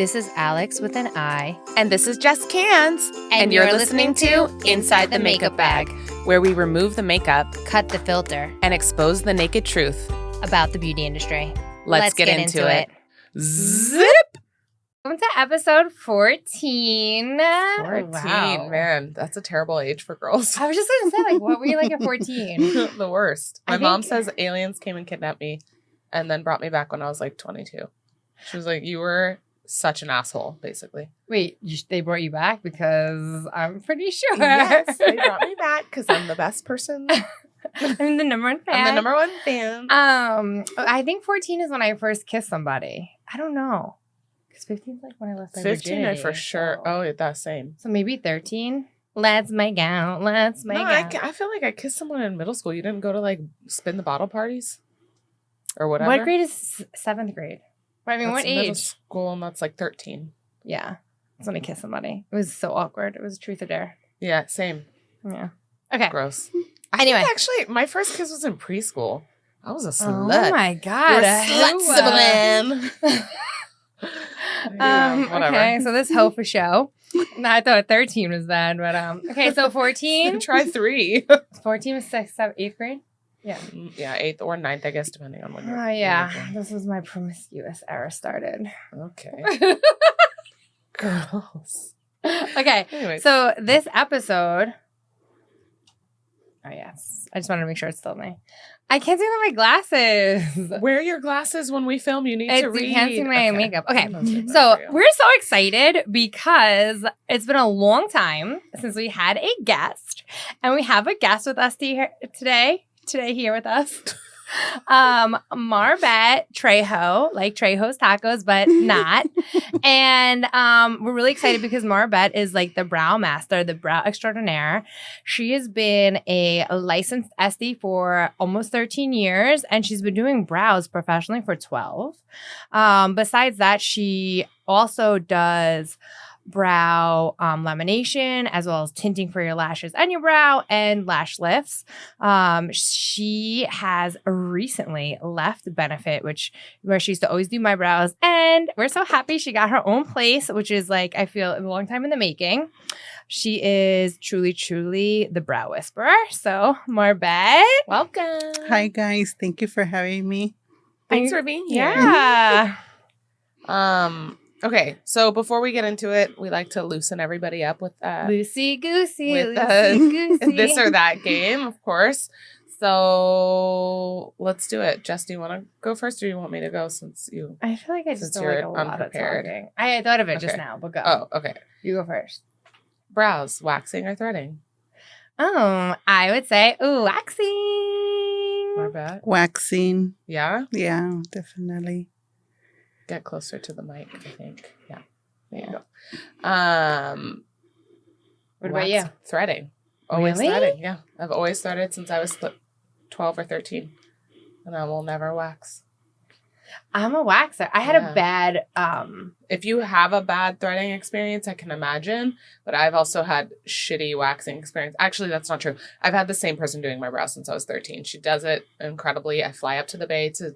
This is Alix with an I. And this is Jess Cans. And you're listening to Inside the Makeup Bag, where we remove the makeup, Cut the filter and expose the naked truth about the beauty industry. Let's get into it. Zip! Welcome to episode 14. 14, Wow. man. That's a terrible age for girls. I was just going to say, like, what were you like at 14? The worst. I My mom think- says aliens came and kidnapped me and then brought me back when I was like 22. She was like, you were such an asshole, basically. Wait, they brought you back? Because I'm pretty sure. Yes, they brought me back because I'm the best person. I'm the number one fan. I'm the number one fan. I think 14 is when I first kissed somebody. I don't know. Because 15 is like when I left my 15, I virginity, for sure. so- Oh, that's same. So maybe 13. Let's make out. Let's make No, out. I feel like I kissed someone in middle school. You didn't go to like spin the bottle parties or whatever. What grade is 7th grade? I mean, That's what middle age? school, and that's like 13. Yeah. That's when I kissed somebody. It was so awkward. It was a truth or dare. Yeah, same. Yeah. Okay. Gross. Anyway. I think actually, my first kiss was in preschool. I was a Oh slut. my God. You're a slut, sibling. Yeah, whatever. Okay, so this hoe for show. No, I thought 13 was bad, but okay, so 14. Try 3. 14 was 6th, 7th, 8th grade. Yeah. Yeah, 8th or 9th, I guess, depending on when you're. Oh yeah, this was my promiscuous era started. Okay. Girls. Okay, Anyways. so this episode. Oh yes, I just wanted to make sure it's still me. I can't see my glasses. Wear your glasses when we film. You need to read. You can't see my makeup. Okay, I'm gonna do that so for you. we're so excited because it's been a long time since we had a guest, and we have a guest with us today here with us. Marbett Trejo, like Trejo's tacos, but not. And we're really excited because Marbett is like the brow master, the brow extraordinaire. She has been a licensed SD for almost 13 years, and she's been doing brows professionally for 12. Besides that, she also does brow lamination as well as tinting for your lashes and your brow and lash lifts. She has recently left Benefit, where she used to always do my brows, and we're so happy she got her own place, which is like, I feel, a long time in the making. She is truly the brow whisperer. So Marbett, Welcome. Hi guys, thank you for having me. Thanks for being here. yeah. Okay, so before we get into it, we like to loosen everybody up with Loosey goosey, with loosey goosey. this or that game, of course. So let's do it. Jess, do you want to go first, or do you want me to go since you? I feel like I just Since don't you're like a lot of unprepared. talking. I thought of it just Okay. now, but go. Oh, okay. You go first. Brows, waxing or threading? I would say waxing. My bad. Waxing. Yeah. Yeah, definitely. Get closer to the mic, I think. Yeah. There you go. What about you? Threading. Always Really? threading. Yeah. I've always threaded since I was 12 or 13. And I will never wax. I'm a waxer. I had Yeah. a bad If you have a bad threading experience, I can imagine. But I've also had shitty waxing experience. Actually, that's not true. I've had the same person doing my brows since I was 13. She does it incredibly. I fly up to the Bay to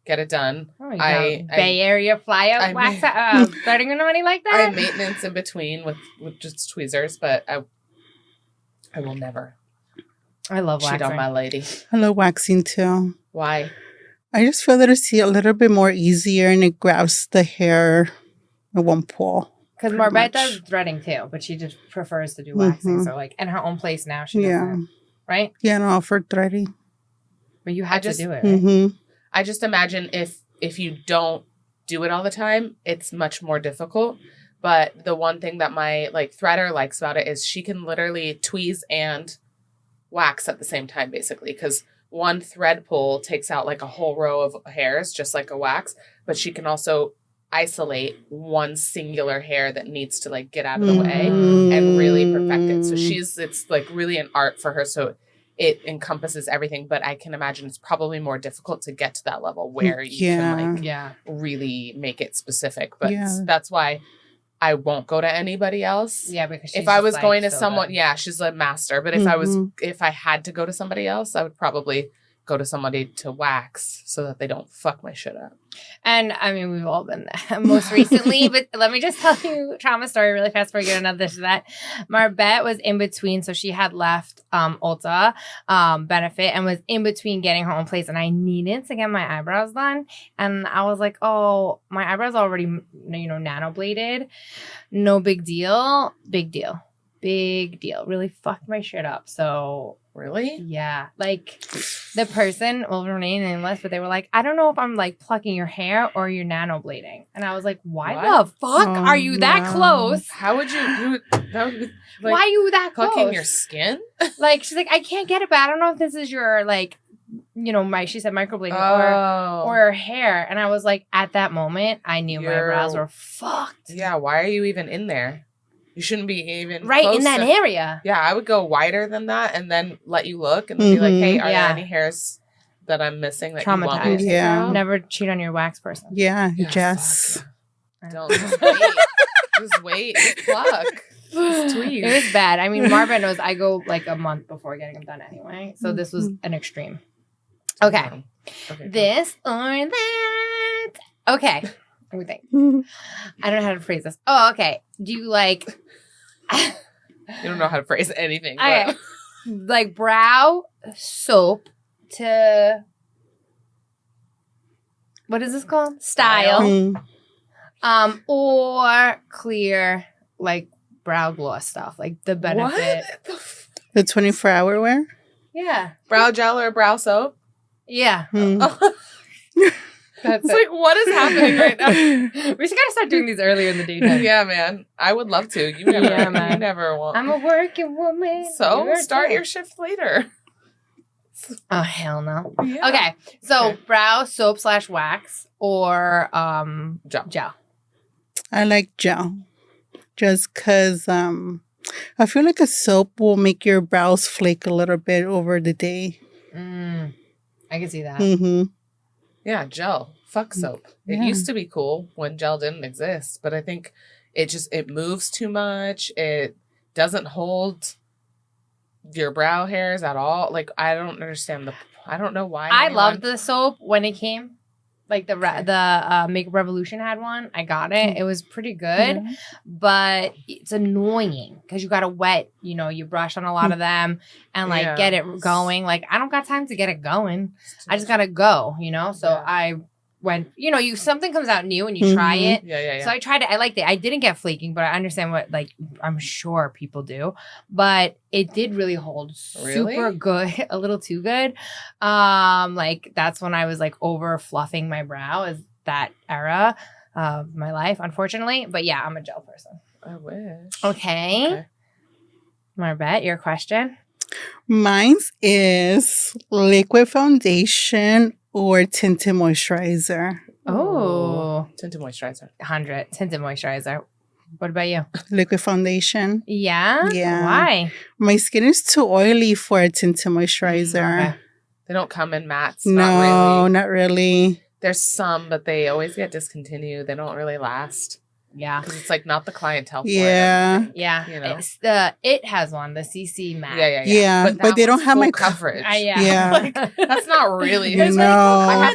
get it done. Bay Area fly I out waxer. Threading with money like I that? have maintenance in between with just tweezers, but I will never I love cheat waxing. on my lady. I love waxing too. Why? I just feel that it's a little bit more easier and it grabs the hair in one pull. Because pretty Marbett much. does threading too, but she just prefers to do waxing. Mhm. So like in her own place now, she does Yeah. it. Right? Yeah, no, for threading. But you had just- to do it, right? Mm-hmm. I just imagine if you don't do it all the time, it's much more difficult. But the one thing that my threader likes about it is she can literally tweeze and wax at the same time, basically, because one thread pull takes out like a whole row of hairs, just like a wax. But she can also isolate one singular hair that needs to get out of the way and really perfect it. So it's really an art for her. So it encompasses everything, but I can imagine it's probably more difficult to get to that level where you can Yeah. really make it specific. But Yeah. that's why I won't go to anybody else. Yeah, because she's If I just, was going to so someone, good. yeah, she's a master. But if I had to go to somebody else, I would probably go to somebody to wax so that they don't fuck my shit up. And I mean, we've all been there most recently, but let me just tell you trauma story really fast before we get another to that. Marbett was in between. So she had left Ulta benefit and was in between getting her own place. And I needed to get my eyebrows done. And I was like, oh, my eyebrows already, nano bladed. No big deal. Big deal. Big deal. Really fucked my shit up. So really? Yeah. Like the person will remain nameless, but they were like, I don't know if I'm like plucking your hair or you're nano blading. And I was like, why the fuck are you that close? How would you that would be, like, why are you that close? Plucking your skin? Like she's like, I can't get it, but I don't know if this is your like, she said microblading or hair. And I was like, at that moment, I knew my brows were fucked. Yeah. Why are you even in there? You shouldn't be even right in that area. Yeah, I would go wider than that and then let you look and be like, hey, are there any hairs that I'm missing that you want me to Yeah. Never cheat on your wax person. Yeah, Jess. Don't just wait. Just wait. Pluck. Just tweeze. It was bad. I mean, Marbett knows I go like a month before getting them done anyway. So this was an extreme. Okay. This or that. Okay. Let me think. I don't know how to phrase this. Oh, okay. Do you like... You don't know how to phrase anything. Okay. Like brow soap to... What is this called? Style. Or clear, like, brow gloss stuff. Like the benefit. What? The 24-hour wear? Yeah. Brow gel or brow soap? Yeah. That's like, what is happening right now? We just gotta start doing these earlier in the day. Yeah, man. I would love to. You never, man. You never want. I'm a working woman. So start your shift later. Oh hell no. Yeah. Okay, so brow soap / wax or gel. I like gel, just because I feel like a soap will make your brows flake a little bit over the day. I can see that. Mm-hmm. Yeah, gel. Fuck soap. It used to be cool when gel didn't exist, but I think it moves too much. It doesn't hold your brow hairs at all. Like, I don't understand I don't know why. I loved the soap when it came. Like the Makeup Revolution had one. I got it. It was pretty good, but it's annoying because you got to wet, you brush on a lot of them and like get it going. Like I don't got time to get it going. I just got to go, So I went, something comes out new and you try it. Yeah. So I tried it. I liked it. I didn't get flaking, but I understand what, like, I'm sure people do. But it did really hold super good, a little too good. Like, that's when I was, like, over fluffing my brow, is that era of my life, unfortunately. But yeah, I'm a gel person. I wish. Okay. Marbett, your question? Mine's is liquid foundation or tinted moisturizer. Oh. Tinted moisturizer. 100. Tinted moisturizer. What about you? Liquid foundation. Yeah? Yeah. Why? My skin is too oily for a tinted moisturizer. Okay. They don't come in mattes. No, not really. There's some, but they always get discontinued. They don't really last. Yeah. Because it's like not the clientele for Yeah. it. Yeah. It's it has one, the CC matte. Yeah. But they don't have my coverage. Yeah. Like, that's not really. No. I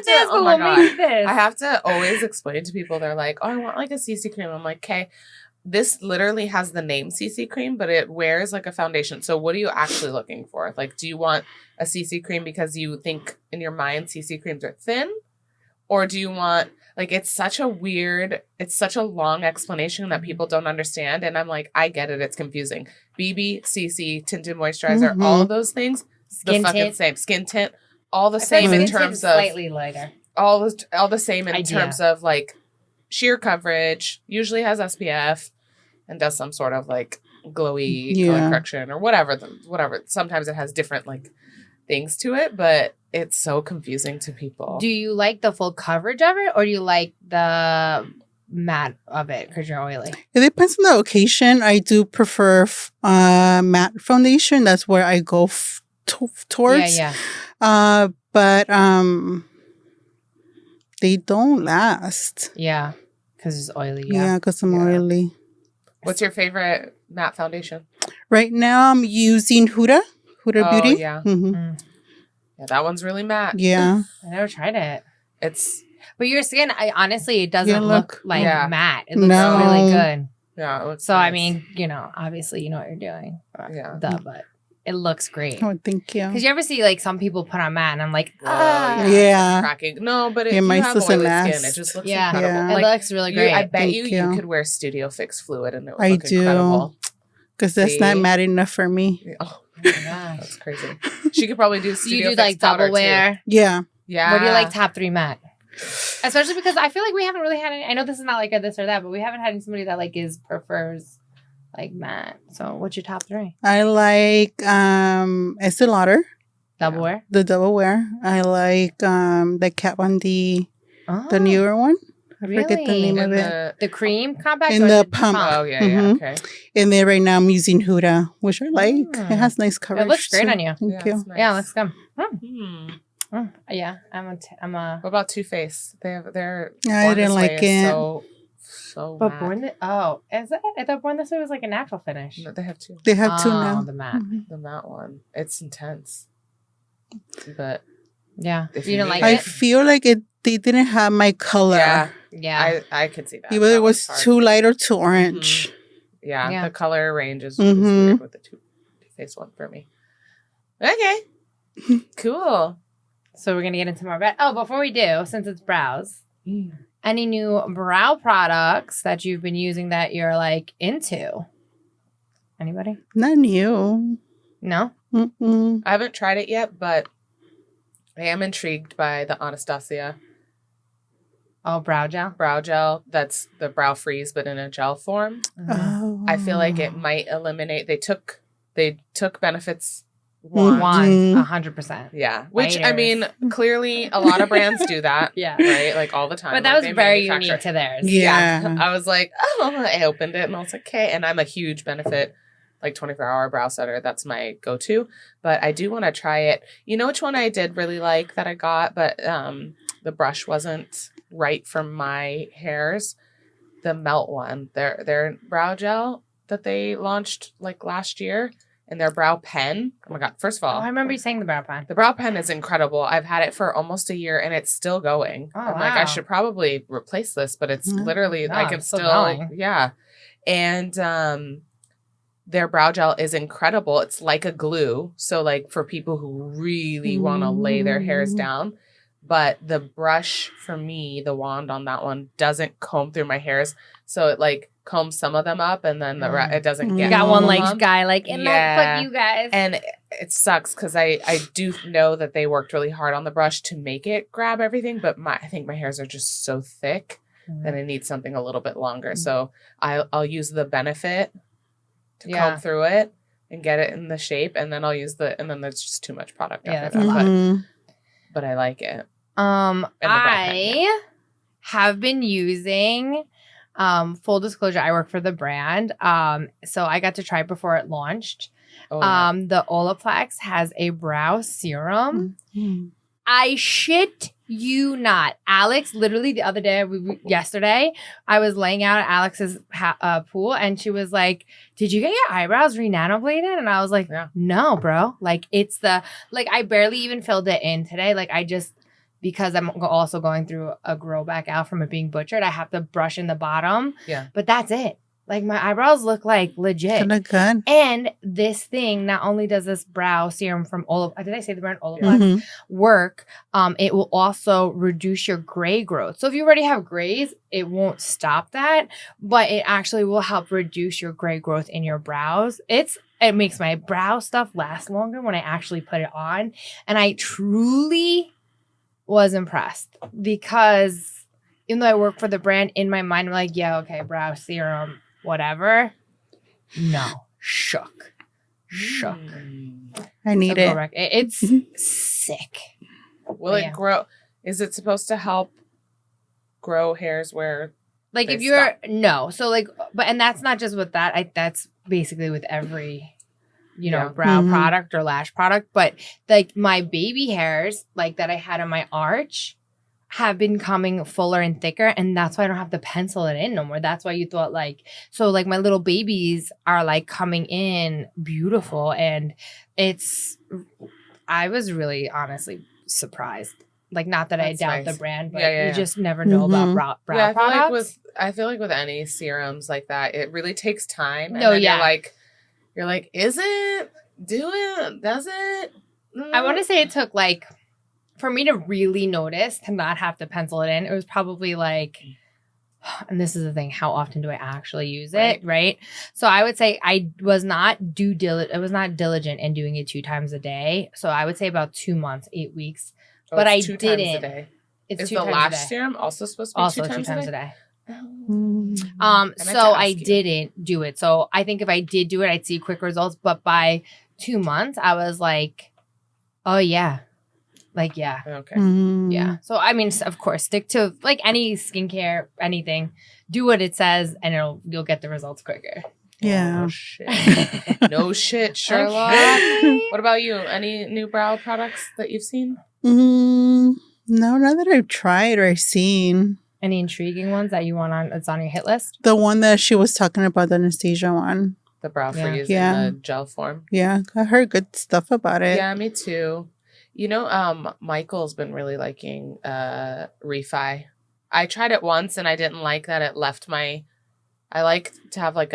have to always explain to people. They're like, oh, I want like a CC cream. I'm like, okay, this literally has the name CC cream, but it wears like a foundation. So what are you actually looking for? Like, do you want a CC cream because you think in your mind CC creams are thin? Or do you want, like, it's such a long explanation that people don't understand. And I'm like, I get it. It's confusing. BB, CC, tinted moisturizer, all of those things, Skin the fucking tint. same. Skin tint, all the same in terms of slightly lighter. All the same in terms of like sheer coverage. Usually has SPF and does some sort of like glowy color correction or whatever. Sometimes it has different like things to it, but it's so confusing to people. Do you like the full coverage of it, or do you like the matte of it because you're oily? It depends on the occasion. I do prefer matte foundation. That's where I go towards. Yeah. But they don't last. Yeah, because it's oily. Yeah, because I'm oily. What's your favorite matte foundation? Right now, I'm using Huda Beauty. Yeah. Mm-hmm. Yeah, that one's really matte. Yeah. I never tried it. But your skin, honestly, it doesn't look like matte. It looks No. really good. Yeah, it looks so nice. I mean, obviously you know what you're doing. Yeah. But it looks great. Oh, thank you. Because you ever see like some people put on matte, and I'm like, yeah. Cracking. No, but if you mine have doesn't oily last. skin, it just looks Yeah. incredible. Yeah. It looks really great. I bet Thank you you. could wear Studio Fix Fluid and it would I look incredible. Because that's not matte enough for me. Oh my gosh. That's crazy. She could probably do Studio You do Fix like powder double wear. too. Yeah. Yeah. What do you like top 3 matte? Especially because I feel like we haven't really had any. I know this is not like a this or that, but we haven't had somebody that like prefers like matte. So what's your top 3? I like Estee Lauder. Double wear? The double wear. I like the Kat Von D, the newer one. I forget the name of it. The cream compact? In or the pump. Oh, yeah, okay. And then right now I'm using Huda, which I like. It has nice coverage. It looks great too. on you. Thank you. Nice. Yeah, it looks good. Yeah, I'm a. What about Too Faced? Their I Born didn't This like Way is it. so But matte. Born This, is it? I thought Born This Way was like a natural finish. No, they have 2. They have 2 now. The matte. The matte one. It's intense. But Yeah. if You didn't need like I it? feel like they didn't have my color. Yeah. I could see that. Either That it was one's hard. too light or too orange. Yeah, the color range is Mhm. weird with the Too Faced one for me. Okay. Cool. So we're going to get into more. Oh, before we do, since it's brows, any new brow products that you've been using that you're like into? Anybody? Not new. No? Mm-mm. I haven't tried it yet, but I am intrigued by the Anastasia Oh, brow gel? brow gel. That's the brow freeze, but in a gel form. Oh. I feel like it might eliminate. They took benefits. Mhm. Wands, 100%. Yeah, which I Lighters. mean, clearly a lot of brands do that. Yeah. Right, like all the time. But that like, was they very manufacture- unique to theirs. Yeah. I was like, oh, I opened it and I was like, okay. And I'm a huge Benefit, like 24-hour brow setter. That's my go-to. But I do want to try it. You know which one I did really like that I got, but the brush wasn't right for my hairs? The Melt one. Their brow gel that they launched like last year. And their brow pen. Oh my God. First of all. Oh, I remember you saying the brow pen. The brow pen is incredible. I've had it for almost a year and it's still going. Oh, I'm like, I should probably replace this, but it's literally, No, I can it's still still, going. yeah. And their brow gel is incredible. It's like a glue. So like for people who really want to lay their hairs down, but the brush for me, the wand on that one doesn't comb through my hairs. So it like combs some of them up and then it doesn't get You got all one of like them. guy like, and Yeah. fuck you guys. And it sucks because I do know that they worked really hard on the brush to make it grab everything, but I think my hairs are just so thick that I need something a little bit longer. So I'll use the Benefit to comb through it and get it in the shape, and then I'll use and then there's just too much product after that's a that. lot. But I like it. I have been using full disclosure, I work for the brand. So I got to try it before it launched. Oh, yeah. The Olaplex has a brow serum. Mm-hmm. I shit you not. Alex, literally the other day, yesterday, I was laying out at Alex's pool and she was like, did you get your eyebrows re-nanobladed? And I was like, no, bro. Like I barely even filled it in today. Like because I'm also going through a grow back out from it being butchered, I have to brush in the bottom. Yeah. But that's it. Like my eyebrows look like legit. Look good. And this thing, not only does this brow serum from did I say the brand Olaplex Mhm. work, it will also reduce your gray growth. So if you already have grays, it won't stop that, but it actually will help reduce your gray growth in your brows. It makes my brow stuff last longer when I actually put it on. And I truly was impressed because even though I work for the brand, in my mind, I'm like, yeah, okay, brow serum, whatever. No, shook. I need it. It's sick. Will it grow? Is it supposed to help grow hairs where like they if you're stop? no, so like, but and that's not just with that. That's basically with every brow product or lash product. But like my baby hairs, like that I had on my arch, have been coming fuller and thicker, and that's why I don't have to pencil it in no more. That's why you thought like my little babies are like coming in beautiful, and I was really honestly surprised. Like, not that I That's doubt nice. the brand, but Yeah. you just never know about brow I feel products. I feel like with any serums like that, it really takes time. And No, then yeah. you're like, is it? Do it? Does it? I want to say it took like, for me to really notice, to not have to pencil it in, it was probably like, and this is the thing, how often do I actually use it, right? So I would say I was not diligent in doing it 2 times a day. So I would say about 2 months, 8 weeks. Oh, but I 2 didn't. times a day. It's Is 2 the times lash a day. serum also supposed to be Also 2 times a day. Mm. So I didn't do it. So I think if I did do it, I'd see quick results. But by 2 months, I was like, oh yeah. Like, yeah. Okay. Yeah. So, I mean, of course, stick to like any skincare, anything. Do what it says and you'll get the results quicker. Yeah. Oh, shit. No shit, Sherlock. Okay. What about you? Any new brow products that you've seen? No, not that I've tried or seen. Any intriguing ones that you want that's on your hit list? The one that she was talking about, the Anastasia one. The brow freeze Yeah. in the gel form. Yeah, I heard good stuff about it. Yeah, me too. You know, Michael's been really liking Refi. I tried it once and I didn't like that it left I like to have like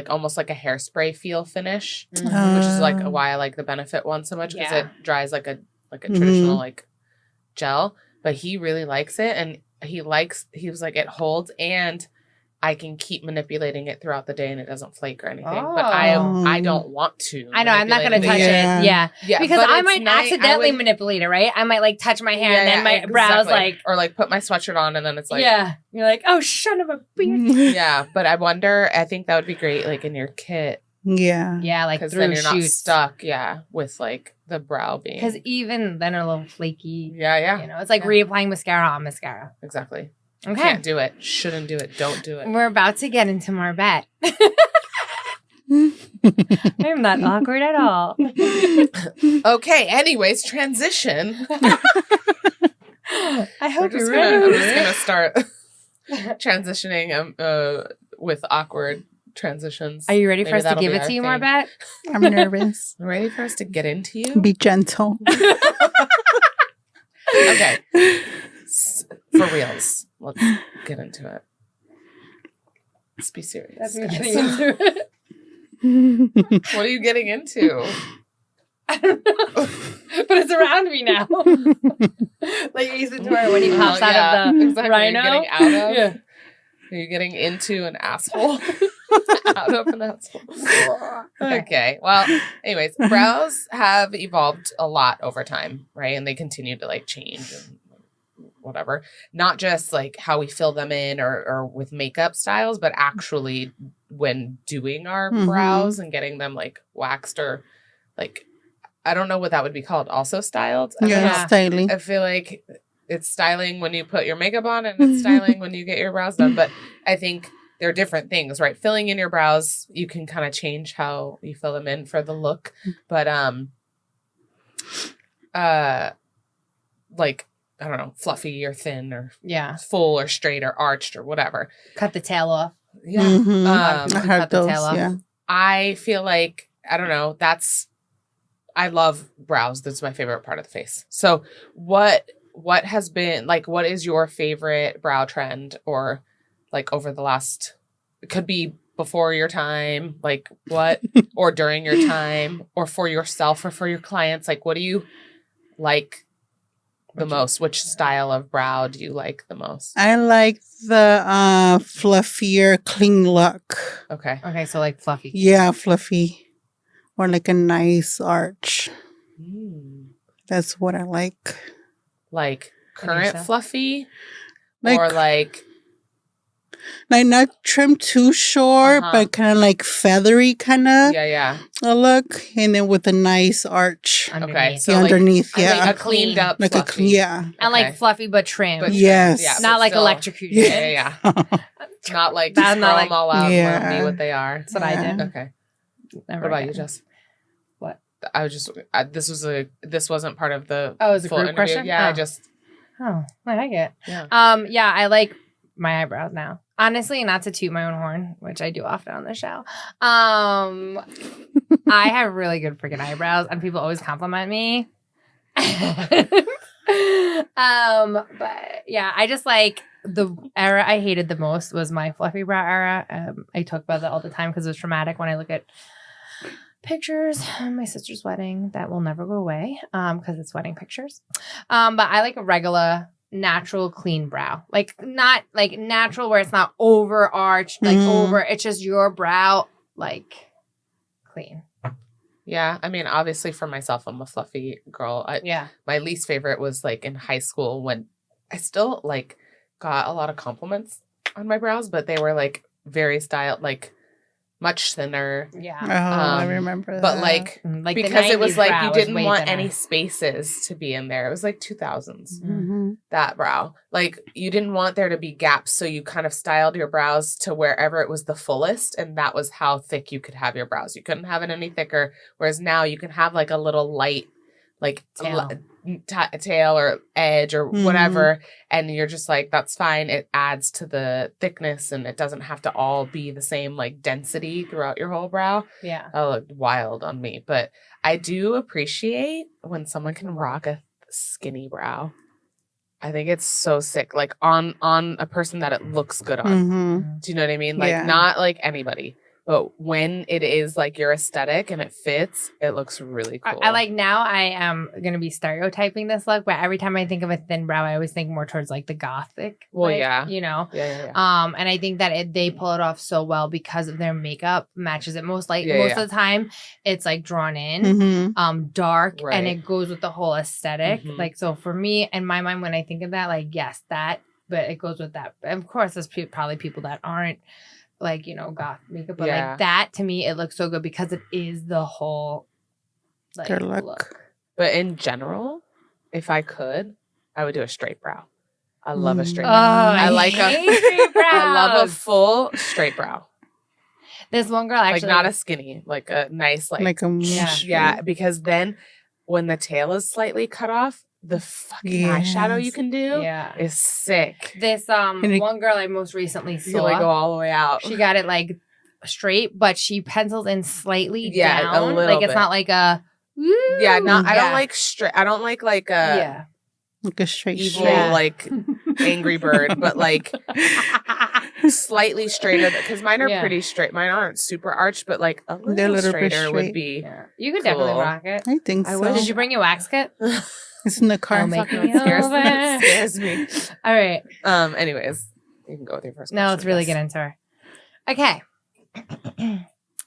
almost like a hairspray feel finish, which is like why I like the Benefit one so much, because it dries like a traditional like gel. But he really likes it, and he was like, it holds and I can keep manipulating it throughout the day and it doesn't flake or anything. But I don't want to. I know, I'm not going to touch it. Yeah. Because I might accidentally manipulate it, right? I might like touch my hair and then my brows like. Or like put my sweatshirt on and then it's like. Yeah. You're like, oh, son of a bitch. Yeah. But I think that would be great like in your kit. Yeah. Yeah. Like because through then you're not shoots. stuck. Yeah. With like the brow being. Because even then a little flaky. Yeah. You know, it's like reapplying mascara on mascara. Exactly. Okay. Can't do it. Shouldn't do it. Don't do it. We're about to get into Marbett. I'm not awkward at all. Okay. Anyways, transition. I hope you're I'm ready. just gonna start transitioning with awkward transitions. Are you ready for Maybe us to that'll give be it our to you, thing. Marbett? I'm nervous. Ready for us to get into you? Be gentle. Okay. For reals. Let's get into it. Let's be serious. That's me guys. getting into it. What are you getting into? I don't know. But it's around me now. Like Ace Ventura when he pops out of the rhino. You're getting out of? Yeah. Are you getting into an asshole? Out of an asshole. Okay. Well, anyways, brows have evolved a lot over time, right? And they continue to like change and whatever. Not just like how we fill them in or with makeup styles, but actually when doing our brows and getting them like waxed or like, I don't know what that would be called. Also styled? Styling. I feel like it's styling when you put your makeup on and it's styling when you get your brows done. But I think they're different things, right? Filling in your brows, you can kind of change how you fill them in for the look. But like, I don't know, fluffy or thin or full or straight or arched or whatever. Cut the tail off. Yeah. I heard those, yeah. I feel like, I don't know, I love brows. That's my favorite part of the face. So what has been, like, what is your favorite brow trend or like over the last, it could be before your time, like what, or during your time or for yourself or for your clients? Like, what do you like the most? Which style of brow do you like the most? I like the fluffier, clean look. Okay. Okay, so like fluffy. Yeah, fluffy. Or like a nice arch. That's what I like. Like current fluffy? Like, or like not trimmed too short, but kind of like feathery kind of a look. And then with a nice arch. Underneath. Okay. So underneath, like a cleaned up like fluffy. And like fluffy but trim. Yes. Yeah, not like still, electrocuted. Yeah. Not like just throw them all out and be what they are. That's what I did. Okay. Never what about again. you, Jess? What? I was just, this wasn't part of the it was a full group interview. question? Yeah, I like it. Yeah. Yeah, I like my eyebrows now. Honestly, not to toot my own horn, which I do often on the show. I have really good freaking eyebrows, and people always compliment me. But yeah, I just like the era I hated the most was my fluffy brow era. I talk about that all the time because it was traumatic when I look at pictures of my sister's wedding that will never go away because it's wedding pictures. But I like a regular natural clean brow, like not like natural where it's not overarched, like over. It's just your brow, like clean. Yeah, I mean, obviously for myself, I'm a fluffy girl. My least favorite was like in high school when I still like got a lot of compliments on my brows, but they were like very styled, like much thinner. Yeah. I remember that. But like because it was like you didn't want any spaces to be in there. It was like 2000s. Mm-hmm. That brow. Like you didn't want there to be gaps, so you kind of styled your brows to wherever it was the fullest, and that was how thick you could have your brows. You couldn't have it any thicker, whereas now you can have like a little light like tail or edge or whatever, and you're just like, that's fine. It adds to the thickness, and it doesn't have to all be the same like density throughout your whole brow. Yeah. That looked wild on me, but I do appreciate when someone can rock a skinny brow. I think it's so sick, like on a person that it looks good on. Do you know what I mean? Like not like anybody. But when it is like your aesthetic and it fits, it looks really cool. I like now I am going to be stereotyping this look, but every time I think of a thin brow, I always think more towards like the gothic. Well, like, yeah. You know? Yeah. And I think that they pull it off so well because of their makeup matches it. Most of the time, it's like drawn in, dark, right. and it goes with the whole aesthetic. Like, so for me, in my mind, when I think of that, like, yes, that, but it goes with that. But of course, there's probably people that aren't like, you know, goth makeup, but like that to me, it looks so good because it is the whole like their look. But in general, if I could, I would do a straight brow. I love a straight brow. I like straight brows. I love a full straight brow. This one girl actually, like not a skinny, like a nice, like a yeah, because then when the tail is slightly cut off, the fucking eyeshadow you can do is sick. This one girl I most recently saw, you like go all the way out. She got it like straight, but she pencils in slightly down. A little like bit. It's not like a I don't like straight. I don't like a like a straight evil like Angry Bird, but like slightly straighter because mine are pretty straight. Mine aren't super arched, but like a little straighter would be. Yeah. You could definitely rock it. I think so. Did you bring your wax kit? It's in the car. It scares me. All right. Anyways, you can go with your first question. Now let's really get into her. Okay.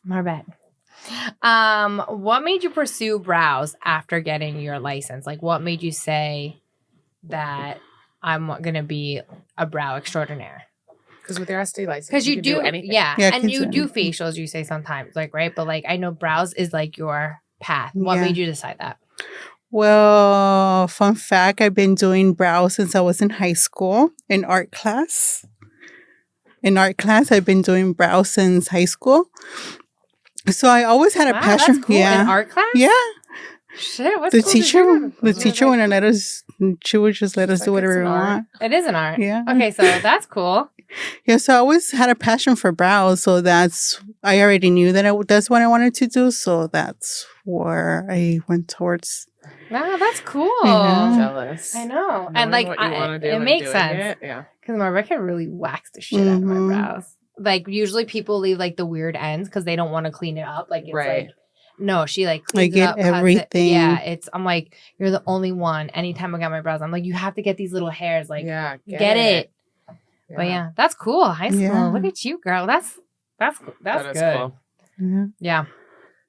Marbett. What made you pursue brows after getting your license? Like, what made you say that I'm going to be a brow extraordinaire? Because with your SD license, because you do anything. Yeah and you do facials, you say sometimes, like, right? But like, I know brows is like your path. What made you decide that? Well, fun fact, I've been doing brows since I was in high school in art class. In art class, I've been doing brows since high school. So I always had a passion. That's cool. In art class? Yeah. Shit, what's the cool teacher? The teacher wouldn't let us. She would just let us do whatever we want. It is an art. Yeah. Okay, so that's cool. Yeah, so I always had a passion for brows. So I already knew that that's what I wanted to do. So that's where I went towards. Wow, that's cool. I'm jealous. I know. Knowing and like, it makes sense. Yeah. Because Marbett can really wax the shit out of my brows. Like, usually people leave like the weird ends because they don't want to clean it up. Like, it's like, no, she like cleans it up, everything. Yeah, I'm like, you're the only one. Anytime I got my brows, I'm like, you have to get these little hairs. Like, get it. Yeah. But yeah, that's cool. High school. Yeah. Look at you, girl. That's good. Cool. Yeah.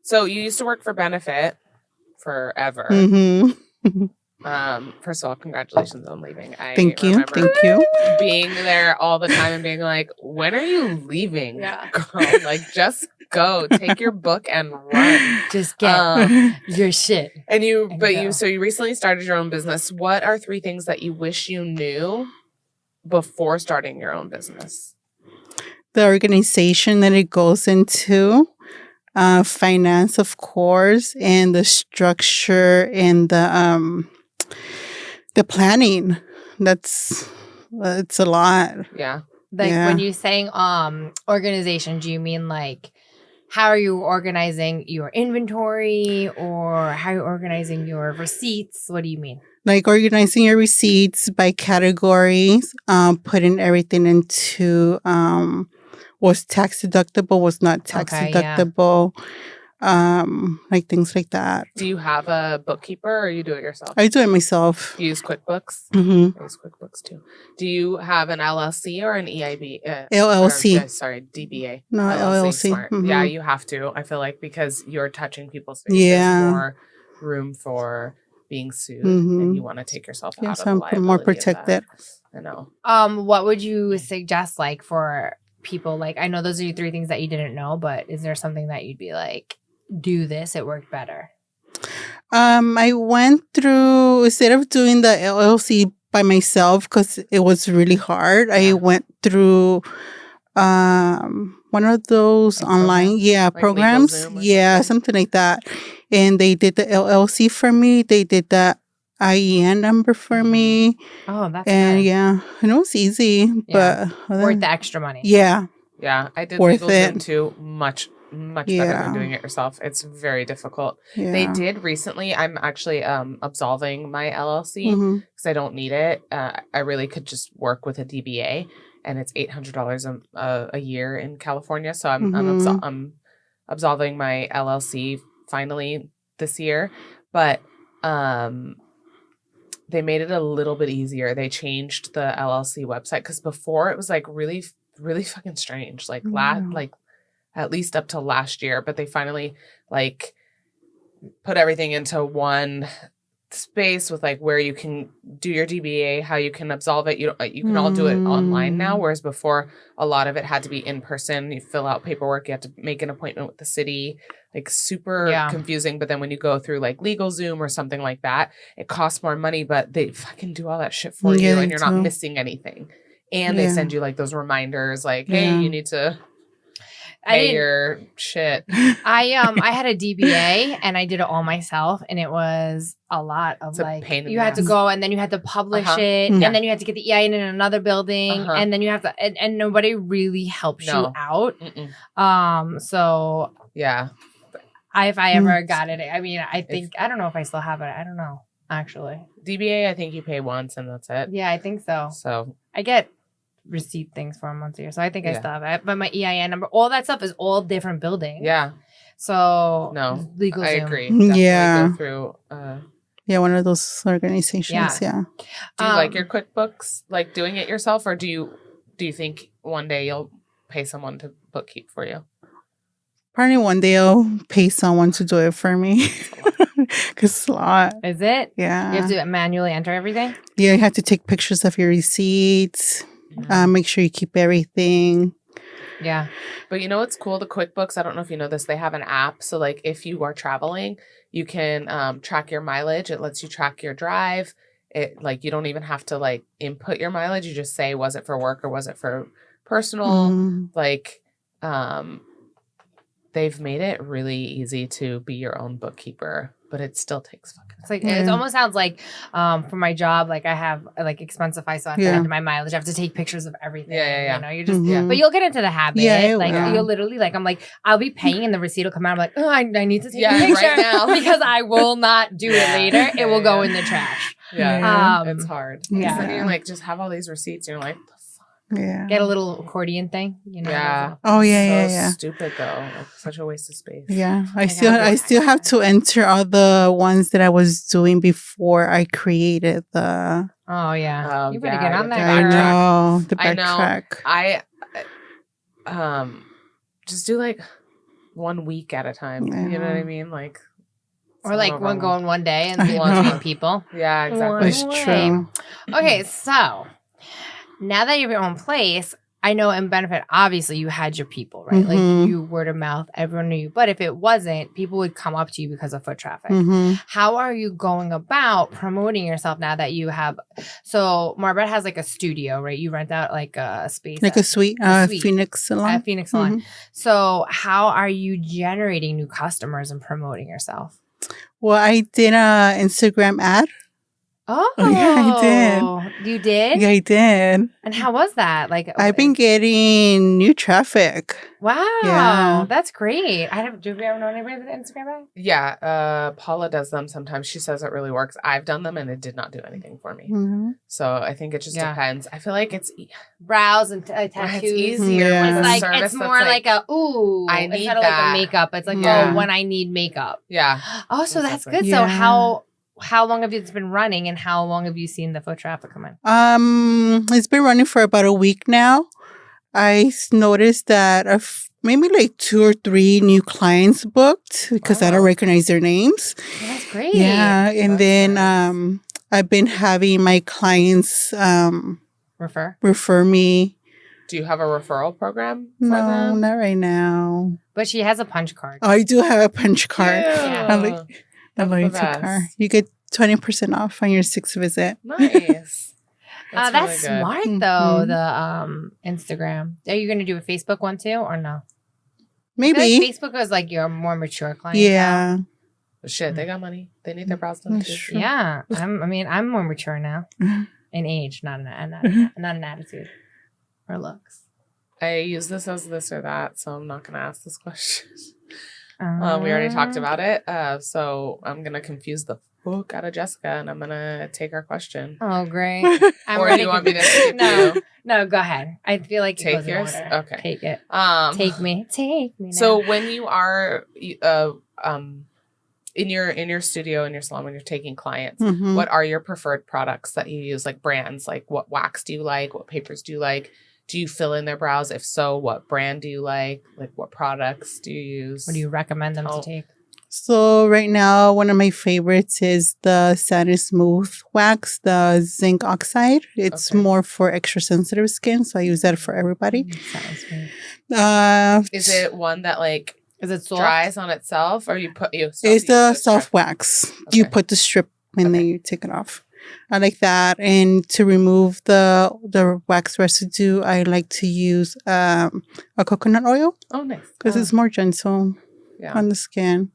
So you used to work for Benefit forever. First of all, congratulations on leaving. Thank you. Being there all the time and being like, when are you leaving? Yeah. Girl, like, just go. Take your book and run. Just get your shit. And you recently started your own business. What are 3 things that you wish you knew before starting your own business? The organization that it goes into, finance, of course, and the structure and the planning. It's a lot. Yeah. Like when you're saying organization, do you mean like how are you organizing your inventory, or how are you organizing your receipts? What do you mean? Like organizing your receipts by categories, putting everything into what's tax deductible, what's not tax deductible, like things like that. Do you have a bookkeeper or you do it yourself? I do it myself. You use QuickBooks? Mm-hmm. I use QuickBooks too. Do you have an LLC or an EIB? LLC. DBA. No, LLC. Smart. Mm-hmm. Yeah, you have to. I feel like because you're touching people's face, yeah. there's more room for being sued, and you want to take yourself out of the liability. I'm more protected. I know. What would you suggest, like, for people? Like, I know those are your 3 things that you didn't know, but is there something that you'd be like, do this, it worked better? I went through, instead of doing the LLC by myself, because it was really hard, I went through one of those like online programs. Something like that. And they did the LLC for me. They did the IEN number for me. Oh, that's and good. And it was easy, but worth the extra money. Yeah, I did worth LegalZoom too. Much better than doing it yourself. It's very difficult. They did recently. I'm actually absolving my LLC because I don't need it. I really could just work with a DBA, and it's $800 a year in California. So I'm absolving my LLC finally this year, but they made it a little bit easier. They changed the LLC website because before it was like really, really fucking strange. Like at least up to last year, but they finally like put everything into one space with like where you can do your DBA, how you can absolve it. You can all do it online now, whereas before a lot of it had to be in person. You fill out paperwork, you have to make an appointment with the city. Like super confusing. But then when you go through like LegalZoom or something like that, it costs more money, but they fucking do all that shit for you, and you're not missing anything. And they send you like those reminders, like, hey, you need to pay your shit. I had a DBA and I did it all myself, and it was a lot of you had to go and then you had to publish it, and then you had to get the EIN in another building, and then you have to and nobody really helps you out. So if I ever got it, I mean, I think I don't know if I still have it. I don't know, actually. DBA, I think you pay once and that's it. Yeah, I think so. So I get receipt things for a month a year, so I think I still have it. But my EIN number, all that stuff is all different buildings. Yeah. So LegalZoom. I agree. Definitely go through. One of those organizations. Yeah. Do you like your QuickBooks, like doing it yourself, or do you think one day you'll pay someone to bookkeep for you? Probably one day I'll pay someone to do it for me. Because it's a lot. Is it? Yeah. You have to manually enter everything? Yeah, you have to take pictures of your receipts. Make sure you keep everything. Yeah. But you know what's cool? The QuickBooks, I don't know if you know this, they have an app. So like if you are traveling, you can track your mileage. It lets you track your drive. It like you don't even have to like input your mileage. You just say, was it for work or was it for personal? Like they've made it really easy to be your own bookkeeper, but it still takes fucking. It's like it almost sounds like for my job, like I have like Expensify, so I have to enter my mileage. I have to take pictures of everything. Yeah. You know, you're just but you'll get into the habit. Yeah, like you'll literally like I'm like I'll be paying and the receipt will come out. I'm like, oh, I need to take a picture right now because I will not do it later. It will go in the trash. Yeah, it's hard. Yeah, and you're like just have all these receipts. And you're like. Yeah. Get a little accordion thing, you know. Yeah. Oh yeah. Stupid though. Like, such a waste of space. Yeah. I still have to enter all the ones that I was doing before I created the. Oh yeah. You better yeah, get on that. I know the backtrack. I just do like 1 week at a time. Yeah. You know what I mean? Like. Or like one going one day and the one meet people. Yeah, exactly. It's true. Okay, so. Now that you have your own place, I know in Benefit, obviously you had your people, right? Like you word of mouth, everyone knew you. But if it wasn't, people would come up to you because of foot traffic. How are you going about promoting yourself now that you have? So Marbett has like a studio, right? You rent out like a space. Like a suite. Phoenix Salon. At Phoenix Salon. So how are you generating new customers and promoting yourself? Well, I did an Instagram ad. Oh, Yeah, I did. You did? Yeah, I did. And how was that? Like, I've been getting new traffic. wow, Yeah. that's great. Do you ever know anybody with an Instagram bag? Yeah, Paula does them sometimes. She says it really works. I've done them and it did not do anything for me. Mhm. So I think it just Yeah. depends. I feel like it's Brows and tattoos. it's easier. Yeah. with a It's like service it's that's more like a ooh I need instead of that. like a makeup. It's like Yeah. oh when I need makeup. Yeah. Oh, so that's Exactly. good. So Yeah. how long have it been running, and how long have you seen the foot traffic come in? It's been running for about a week now. Noticed that maybe like 2 or 3 new clients booked because I don't Wow. recognize their names. Oh, that's great. Yeah, and That's then nice. I've been having my clients Refer. me. Do you have a referral program for No, them? not right now. But she has a punch card. I do have a punch card. Yeah. I like a That's the loyalty card. best. You get 20% off on your 6th visit. Nice. That's really good. smart though. Mhm. The Instagram. Are you going to do a Facebook one too, or no? I Maybe. feel like Facebook is like your more mature client. Yeah. Shit, they got money. They need their brows done That's too. true. Yeah. I'm more mature now Mhm. in age, not an attitude or looks. I use this as this or that, so I'm not going to ask this question. We already talked about it, so I'm going to confuse the fuck out of Jessica, and I'm going to take our question. Oh, great. I'm Or do ready you want me to skip No, you? no, go ahead. I feel like it Take goes in yours? order. Okay. Take it. Take Take me. Now. So when you are in your studio, in your salon, when you're taking clients, Mhm. what are your preferred products that you use, like brands? Like what wax do you like? What papers do you like? Do you fill in their brows? If so, what brand do you like? Like what products do you use? What do you recommend them Oh. to take? So right now, one of my favorites is the Satin Smooth Wax, the zinc oxide. It's Okay. more for extra sensitive skin, so I use that for everybody. Sounds good. Is it one that like Is it soft? dries on itself, or you It's use the a soft strip? wax. You Okay. put the strip and then Okay. you take it off. I like that. And to remove the wax residue, I like to use a coconut oil Oh, nice. because it's more gentle Yeah. on the skin.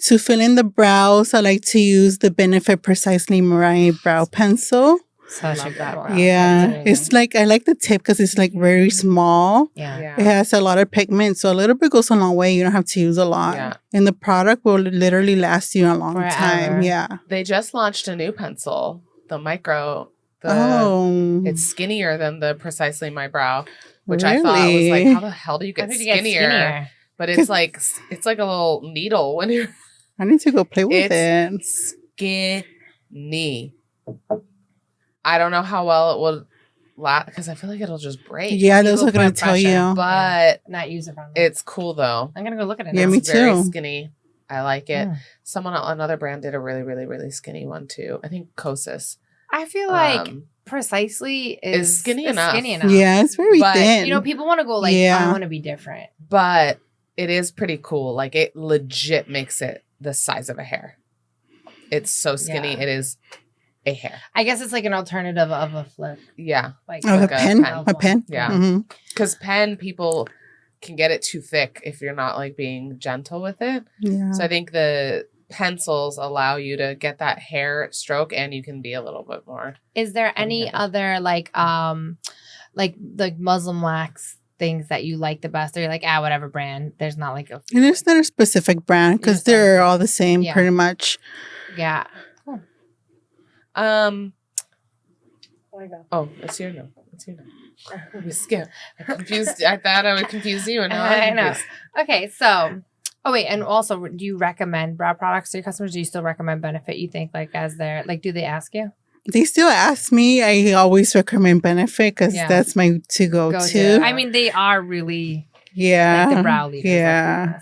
To fill in the brows, I like to use the Benefit Precisely Mariah Brow Pencil. Such a Love good that one. brow. Yeah, Absolutely. it's like I like the tip because it's like very small. Yeah. Yeah. It has a lot of pigment, so a little bit goes a long way. You don't have to use a lot. Yeah. And the product will literally last you a long Forever. time. Yeah. They just launched a new pencil, the micro. It's Oh. skinnier than the Precisely My Brow, which I thought was like, Really? how the hell do you How get did you get skinnier? skinnier? But it's like a little needle when you're I need to go play with it. it's skinny. I don't know how well it will last because I feel like it'll just break. Yeah, those People are going put to tell pressure. you. But Not user friendly. it's cool though. I'm gonna go look at it. Yeah, now. me It's very too. skinny. I like it. Mm. Another brand did a really, really, really skinny one too. I think Kosas. I feel like Um, Precisely is is skinny enough. Yeah, it's very But, thin. You know, people want to go like, Yeah. I want to be different. but it is pretty cool. Like it legit makes it the size of a hair. It's so skinny. Yeah. It is a hair. I guess it's like an alternative of a flip. Yeah. Like Oh, like a a pen? pen. A pen? Yeah. Mm-hmm. Because pen people can get it too thick if you're not like being gentle with it. Yeah. So I think the pencils allow you to get that hair stroke and you can be a little bit more. Is there any Okay. other like Muslim wax things that you like the best? Or you're like, whatever brand. There's not like a And there's not a specific brand because just like- they're all the same Yeah. pretty much. yeah. Oh, it's here now. It's here now. We skip. I confused. I thought I would confuse you, and now I I'm know. confused. Okay, so and also, do you recommend brow products to your customers? Do you still recommend Benefit? You think like as their do they ask you? They still ask me. I always recommend Benefit because Yeah. that's my to-go Go-to. to. I mean, they are really Yeah. like the brow leaders. Yeah.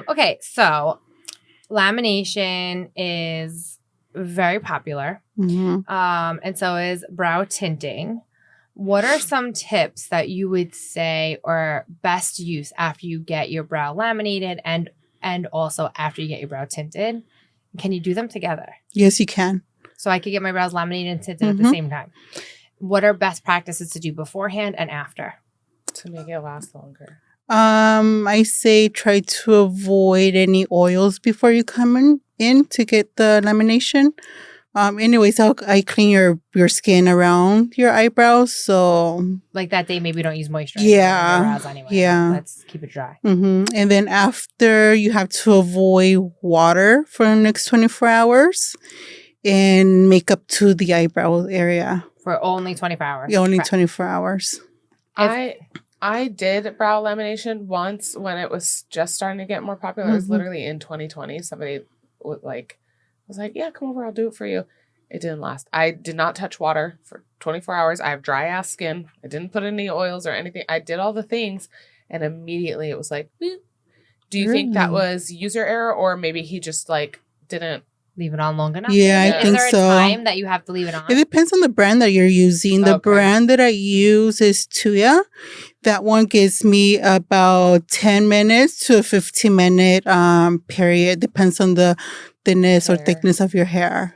Okay, so lamination is very popular. Mhm. And so is brow tinting. What are some tips that you would say are best use after you get your brow laminated and also after you get your brow tinted? Can you do them together? Yes, you can. So I could get my brows laminated and tinted at the Mhm. same time. What are best practices to do beforehand and after? To make it last longer. I say try to avoid any oils before you come in in to get the lamination. Anyways, I clean your skin around your eyebrows. So Like that day, maybe don't use moisturizer. Yeah, on your brows anyway. yeah. Like, let's keep it dry. And then after, you have to avoid water for the next 24 hours and make up to the eyebrow area. For only 24 hours. Yeah, only 24 hours. I did brow lamination once when it was just starting to get more popular. It was literally in 2020. Somebody was like, yeah, come over, I'll do it for you. It didn't last. I did not touch water for 24 hours. I have dry ass skin. I didn't put any oils or anything. I did all the things, and immediately it was like, boop. Do you think that was user error, or maybe he just like didn't leave it on long enough? Yeah, I think so. Is there a time that you have to leave it on? It depends on the brand that you're using. The brand that I use is Tuya. That one gives me about 10 minutes to a 15-minute period. Depends on the thinness or thickness of your hair.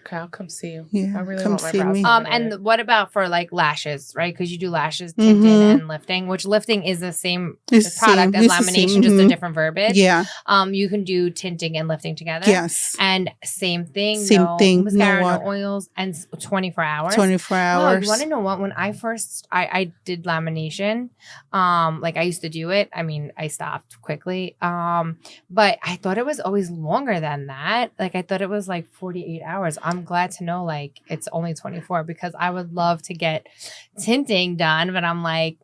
Okay, I'll come see you. Yeah, I really come want my see brows me. laminated. And what about for like lashes, right? Because you do lashes, tinting, and lifting, which lifting is the same product as lamination, just a different verbiage. Yeah. You can do tinting and lifting together. Yes. And same thing. Same thing. Mascara, No no oils, and 24 hours. 24 hours. Oh, you want to know what? When I first, I did lamination, like I used to do it. I mean, I stopped quickly. But I thought it was always longer than that. Like I thought it was like 48 hours. I'm glad to know like it's only 24 because I would love to get tinting done, but I'm like,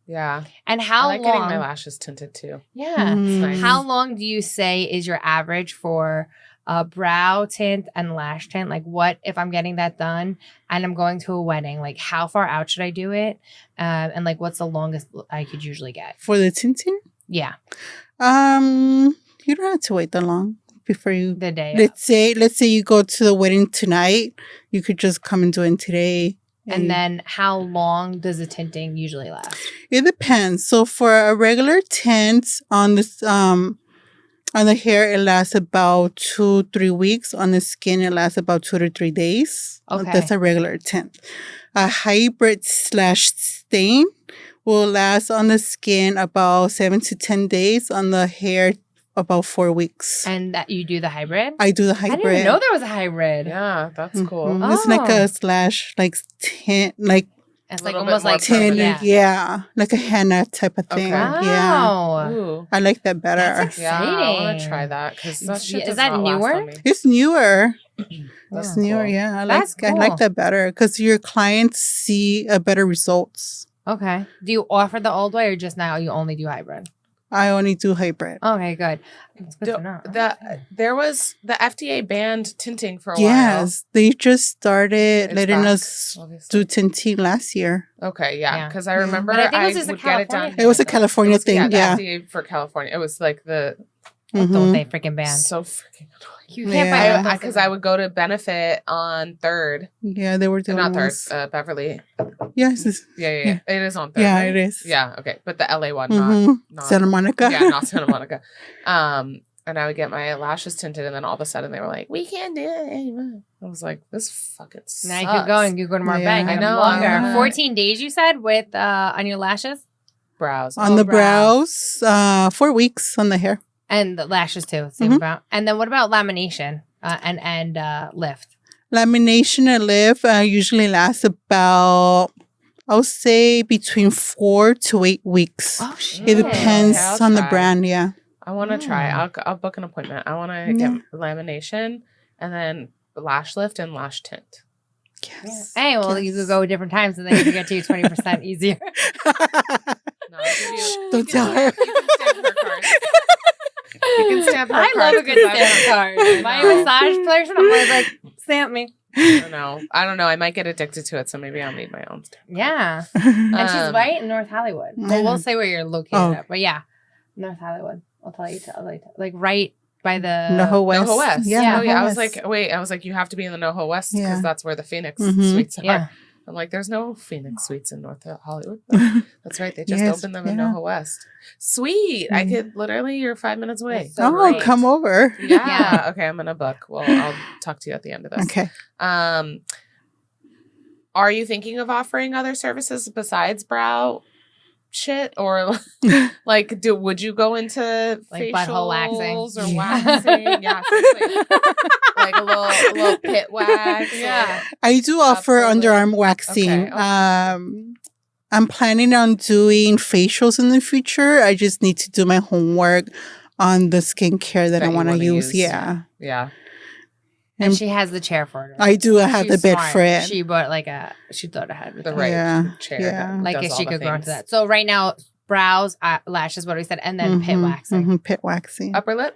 yeah. And how I like long? getting my lashes tinted too. Yeah. It's nice. How long do you say is your average for a brow tint and lash tint? Like what if I'm getting that done and I'm going to a wedding? Like how far out should I do it? And like what's the longest I could usually get? For the tinting? Yeah. You don't have to wait that long before you. The day. Let's say you go to the wedding tonight. You could just come and do it today. And then how long does the tinting usually last? It depends. So for a regular tint on this on the hair, it lasts about 2-3 weeks. On the skin, it lasts about 2 to 3 days. Okay. That's a regular tint. A hybrid / stain will last on the skin about 7 to 10 days. On the hair, about 4 weeks. And that you do the hybrid? I do the hybrid. I didn't even know there was a hybrid. Yeah, that's cool. It's like a slash, like tint, like it's like little almost bit more like tint, yeah, like a henna type of thing. Okay. Yeah, Wow. Ooh. I like that better. That's Yeah, I want exciting. to try that because that shit Is does that not last newer? on me. It's newer. That's It's newer. cool. Yeah, I That's like cool. that better because your clients see a better results. Okay. Do you offer the old way or just now you only do hybrid? I only do hybrid. Okay, good. It's good to know. There was the FDA banned tinting for a while. Yes, they just started It's letting back, us obviously. do tinting last year. Okay, yeah, Yeah. because I remember But I think it I was just a would get it California done. thing. It was a California thing. Yeah, the Yeah. FDA for California. It was like the What Mhm. don't they freaking ban? so freaking You can't Yeah. buy because I would go to Benefit on 3rd, Yeah, they were doing not 3rd, Beverly. Yes, Yeah. It is on 3rd. yeah, right? it is. Yeah, okay, but the LA one, Mhm. not Santa Monica. yeah, not Santa Monica. And I would get my lashes tinted, and then all of a sudden they were like, "We can't do it anymore." I was like, "This fucking sucks." Now you keep going. You go to Marbett. Yeah. Get I them know, longer. I know. 14 days, you said, with on your lashes brows. On the brows. brows, 4 weeks on the hair. and the lashes too. Same amount. And then what about lamination and lift? Lamination and lift usually lasts about, I'll say, between 4 to 8 weeks. Oh shit! It depends Okay, I'll on the try. brand. Yeah. I want to try. I'll book an appointment. I want to Yeah. get lamination and then lash lift and lash tint. Yes. Hey, well, you could go different times, and then you can get to you 20% easier. No, I'll give you- Don't tell her. You can stamp her card. You can stamp her I love a card good 'cause I stamp card. I My know. massage person, I'm always like, stamp me. I don't know. I might get addicted to it, so maybe I'll need my own stamp. Yeah. And she's Um, right in North Hollywood. Well, Yeah. we'll say where you're located Oh. at. But yeah, North Hollywood. I'll tell you. Like right by the... NoHo West. NoHo West. Yeah. Oh, yeah. I NoHo was West. like, wait. I was like, you have to be in the NoHo West because Yeah. that's where the Phoenix Mhm. suites are. Yeah. I'm like, there's no Phoenix suites in North Hollywood. That's right. They just Yes, opened them in yeah. NoHo West. Sweet. I could literally, you're 5 minutes away. So Oh, great. come over. Yeah. Yeah. Okay. I'm going to book. Well, I'll talk to you at the end of this. Okay. Are you thinking of offering other services besides brow shit, or like, would you go into like butthole waxing or waxing? Yeah, seriously. Like a little pit wax. Yeah, I do offer underarm waxing. Okay. I'm planning on doing facials in the future. I just need to do my homework on the skincare that I want to use. Yeah. and she has the chair for it. I do. I have the She's bed smart. for it. She bought she thought ahead with the it. right chair. Yeah. That Like does if all she the could go into things. that. So right now, brows, lashes, what we said, and then pit waxing. Pit waxing. Upper lip.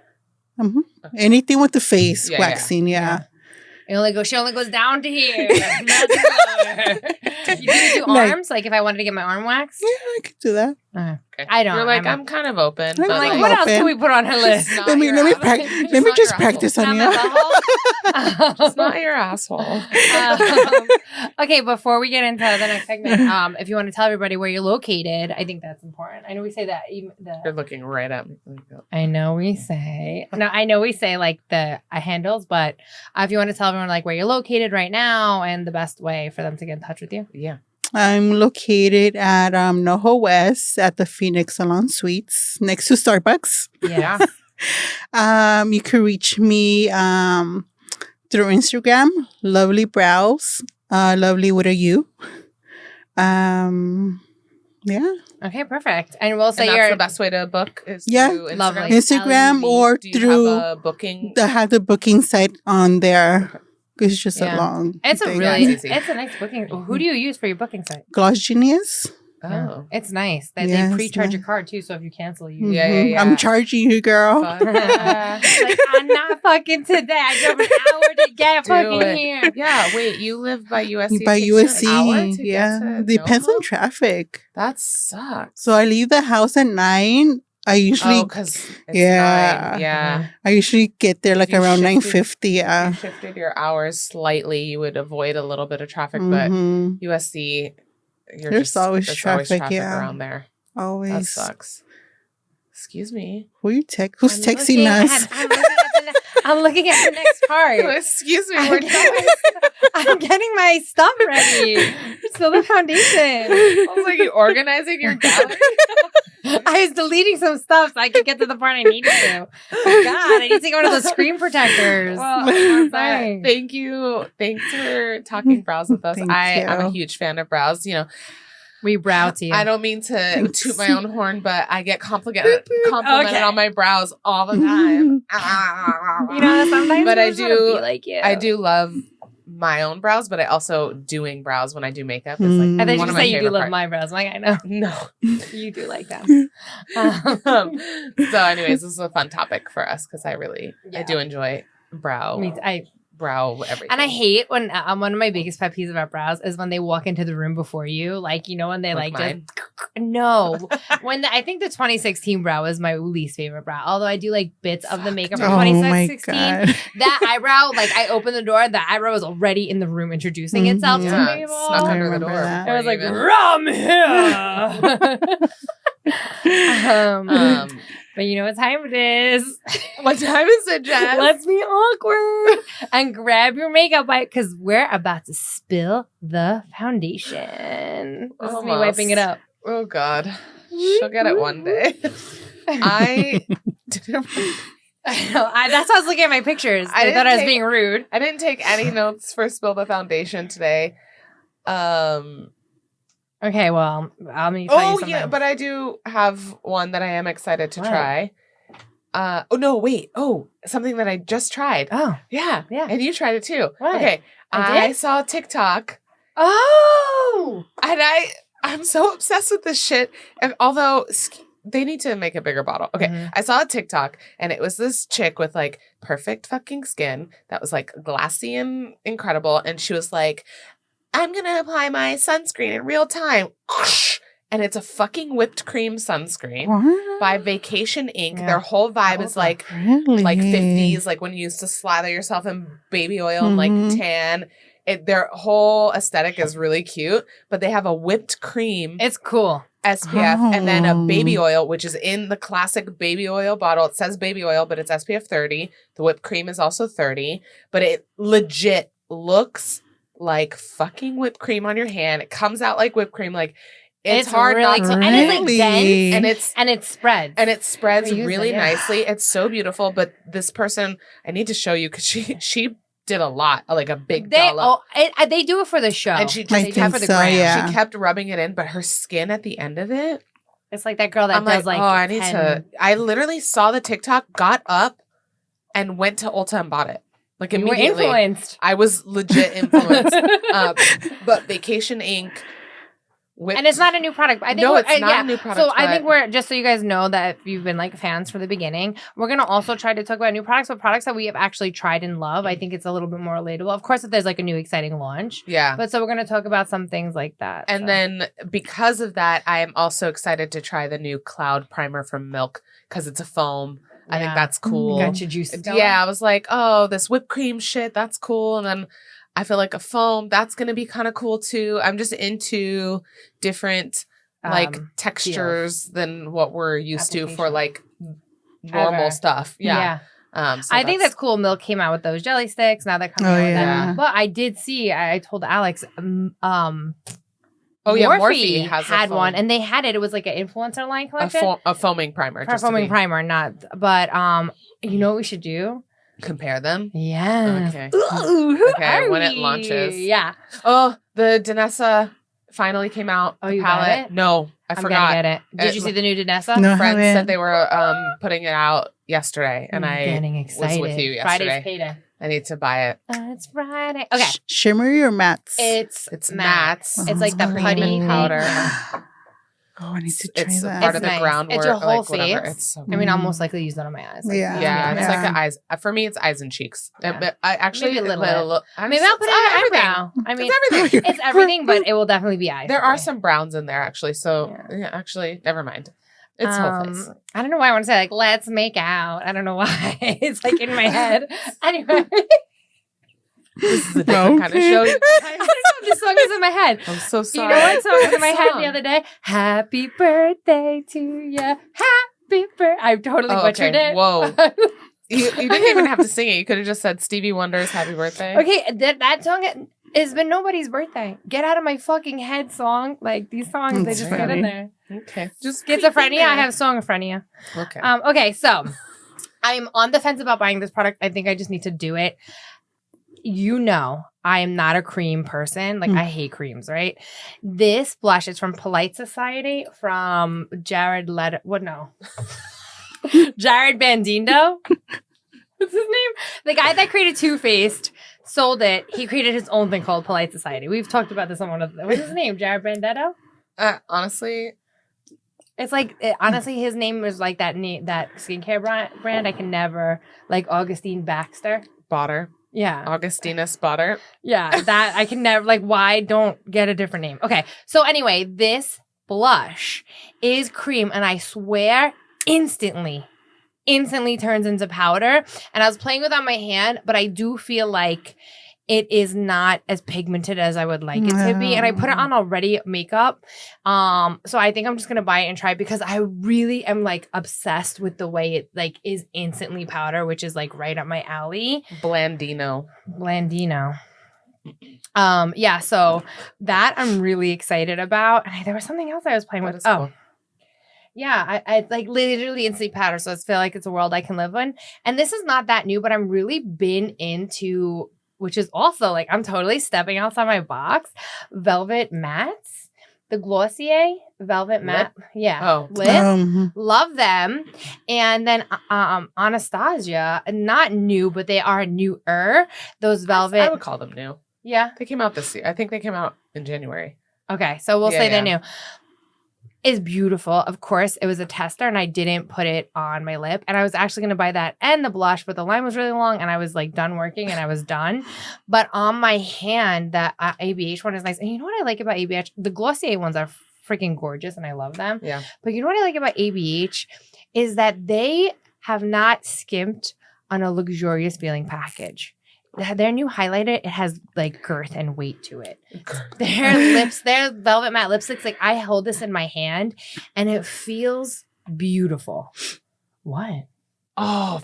Anything with the face Yeah, waxing. Yeah. She only goes down to here. Not to lower. You do arms? Like if I wanted to get my arm waxed? Yeah, I could do that. Okay. I don't. You're like, I'm kind of open. I'm But like, I'm what else open. can we put on her list? Not Let me your let me asshole. practice. It's Let me not just your practice on Not you. my butthole? It's not your asshole. Okay, before we get into the next segment, if you want to tell everybody where you're located, I think that's important. I know we say that. You're looking right at me. I know we say like the handles, but if you want to tell everyone like where you're located right now and the best way for them to get in touch with you. Yeah. I'm located at NoHo West at the Phoenix Salon Suites next to Starbucks. Yeah. You can reach me through Instagram, Lovely Brows, Lovely with a U. Yeah. Okay, perfect. And we'll say And that's the best way to book is through Instagram. Lovely. Instagram or Do you through have a booking? I have the booking site on there. It's just a long. It's a thing. really Easy. it's a nice booking. Who do you use for your booking site? Gloss Genius. Oh. It's nice. They Yes, pre-charge nice. your card too, so if you cancel, you Yeah, Mhm. yeah. I'm charging you, girl. Fuck yeah. like I'm not fucking today. I drove an hour to get Do fucking it. here. Yeah, wait, you live by USC? By It takes you an hour USC, to yeah. get to Depends on NoHo? traffic. That sucks. So I leave the house at 9. I usually, because it's Yeah. 9. Yeah. I usually get there like You around shifted- 9:50. Yeah. If you shifted your hours slightly, you would avoid a little bit of traffic, but Mhm. USC, There's always traffic, yeah. around there. That Always. sucks. Excuse me. Who's texting us? I'm looking at the next part. Excuse me. I'm We're getting, I'm getting my stuff ready. Still the foundation. I was like, you organizing your gallery? I was deleting some stuff so I could get to the part I needed to. Oh God, I need to go to the screen protectors. Well, Sorry. thank you. Thanks for talking brows with us. Thank I'm a you. huge fan of brows. You know, We brow to you. I don't mean to Thanks. toot my own horn, but I get complimented on my brows all the time. You know, sometimes But I just wanna be like you. I do love my own brows, but I also doing brows when I do makeup is Mm. like I thought you one were of my saying you do favorite love parts. my brows. I'm like, I know. No. You do like them. So anyways, this is a fun topic for us because I Yeah. do enjoy brow everything. And I hate when one of my biggest pet peeves about brows is when they walk into the room before you. Like, you know, when they Like mine? no. I think the 2016 brow is my least favorite brow. Although I do like bits of the makeup from Oh my 2016. God. That eyebrow, like I opened the door, the eyebrow was already in the room introducing itself to Yeah, people. snuck I under the remember door. that. I was like, before rum here. even- But you know what time it is. what time is it, Jess? Let's be awkward and grab your makeup wipe because we're about to spill the foundation. This is me Almost. wiping it up. Oh God, she'll get it one day. I didn't. I know. That's why I was looking at my pictures. I didn't thought I was take- being rude. I didn't take any notes for spill the foundation today. Okay, well, I'll need to tell you Oh something. yeah, but I do have one that I am excited to What? try. Something that I just tried. Oh. Yeah, Yeah. and you tried it too. What? Okay, I I saw TikTok, Oh! and I'm so obsessed with this shit. And although they need to make a bigger bottle. Okay, Mhm. I saw a TikTok, and it was this chick with like perfect fucking skin that was like glassy and incredible, and she was like, I'm going to apply my sunscreen in real time. And it's a fucking whipped cream sunscreen What? by Vacation Ink. Yeah. Their whole vibe is like Really? 50s, like when you used to slather yourself in baby oil and like Mhm. tan. Their whole aesthetic is really cute, but they have a whipped cream It's cool. SPF and then a baby Oh. oil, which is in the classic baby oil bottle. It says baby oil, but it's SPF 30. The whipped cream is also 30, but it legit looks like fucking whipped cream on your hand. It comes out like whipped cream. Like It's hard really not to, and it's like Really? dense and it spreads. and it spreads We use really it, yeah. nicely. It's so beautiful. But this person, I need to show you because she did a lot, like a big dollop. They do it for the show. And she I just they do it think for the so, gram. yeah. she kept rubbing it in, but her skin at the end of it, It's like that girl that I'm does like, like oh, I need 10 to. I literally saw the TikTok, got up, and went to Ulta and bought it. Like You were immediately. influenced. I was legit influenced. But Vacation Ink. And it's not a new product. I think No, we're- it's not yeah. a new product. So I think but- we're, just so you guys know that if you've been like fans from the beginning, we're going to also try to talk about new products, but products that we have actually tried and love. I think it's a little bit more relatable. Of course, if there's like a new exciting launch. Yeah. But so we're going to talk about some things like that. And so. then because of that, I am also excited to try the new Cloud Primer from Milk because it's a foam. I think Yeah. that's cool. Got your juices going? Yeah, I was like, oh, this whipped cream shit, that's cool. And then I feel like a foam, that's going to be kind of cool too. I'm just into different like textures than what we're used to for Application. like normal Ever. stuff. Yeah. So I think that's cool. Milk came out with those jelly sticks. Now they're coming Oh, out with yeah. that. But I did see, I told Alex, Oh, yeah, Morphe Morphe has a had foam. one, and they had it. It was like an influencer line collection. a foaming primer. For Just to foaming be- primer, not. But you know what we should do? compare them. Yeah. Okay. Ooh, who Okay, are when it we? launches. Yeah. Oh, the Danessa finally came out. Oh, the you got palette. it? No, I I'm forgot. gonna get it. Did you see the new Danessa? No, I Friends haven't. said they were putting it out yesterday, and I'm I getting excited. was with you Friday's yesterday. payday. I need to buy it. It's Friday. Okay. Shimmery or mattes? It's matte. mattes. It's like the cream putty and thing. powder. Oh, I need to try It's that. part It's of the nice. groundwork. It's your whole like, whatever. face. It's so I mean, I'll most likely use that on my eyes. Like, Yeah. Yeah, it's Yeah. like the eyes. For me, it's eyes and cheeks. Yeah. But I actually Maybe a little I'm Maybe just- I'll put it it's on everything. eyebrow. I mean, It's everything. it's everything, but it will definitely be eyes. There for are me. some browns in there actually. So yeah, actually, never mind. It's whole face. I don't know why I want to say like let's make out. I don't know why. It's like in my head. Anyway, This is a different kind of Okay. show. I don't know. This song is in my head. I'm so You sorry. know what song was in my What head song? the other day? Happy birthday to you. Happy birthday. I totally butchered it. Whoa. You didn't even have to sing it. You could have just said Stevie Wonder's Happy Birthday. Okay, that song has been nobody's birthday. Get out of my fucking head song. Like these songs, they That's just get funny. in there. Okay. Just Schizophrenia. I have songophrenia. Okay. Okay, so I'm on the fence about buying this product. I think I just need to do it. You know, I am not a cream person. Like, I hate creams, right? This blush is from Polite Society from Jared Leto. What? No. Jared Bandindo. What's his name? The guy that created Too Faced sold it. He created his own thing called Polite Society. We've talked about this on one of the. What's his name? Jared Bandetto? Honestly, It's like honestly, his name is like that skincare brand. I can never like Augustine Baxter. Botter. Yeah, Augustina Spotter. yeah. That I can never like. Why don't get a different name? Okay. So anyway, this blush is cream, and I swear, instantly turns into powder. And I was playing with it on my hand, but I do feel like it is not as pigmented as I would like it to be. And I put it on already makeup. So I think I'm just gonna buy it and try it because I really am like obsessed with the way it like is instantly powder, which is like right up my alley. Blandino. Yeah, so that I'm really excited about. And there was something else I was playing That with. is cool. Yeah, I like literally instantly powder, so I feel like it's a world I can live in. And this is not that new, but I'm really been into, which is also like I'm totally stepping outside my box. Velvet mattes, the Glossier Velvet matte, Oh. lip. Love them. And then Anastasia, not new, but they are newer. Those velvet. I would call them new. Yeah. They came out this year. I think they came out in January. Okay, so we'll Yeah, say they're yeah. new. Is beautiful. Of course, it was a tester and I didn't put it on my lip. And I was actually going to buy that and the blush, but the line was really long and I was like done working and I was done. But on my hand, that ABH one is nice. And you know what I like about ABH? The Glossier ones are freaking gorgeous and I love them. Yeah. But you know what I like about ABH is that they have not skimped on a luxurious feeling package. Their new highlighter, it has like girth and weight to it. Their velvet matte lipsticks, like I hold this in my hand and it feels beautiful. What? Oh,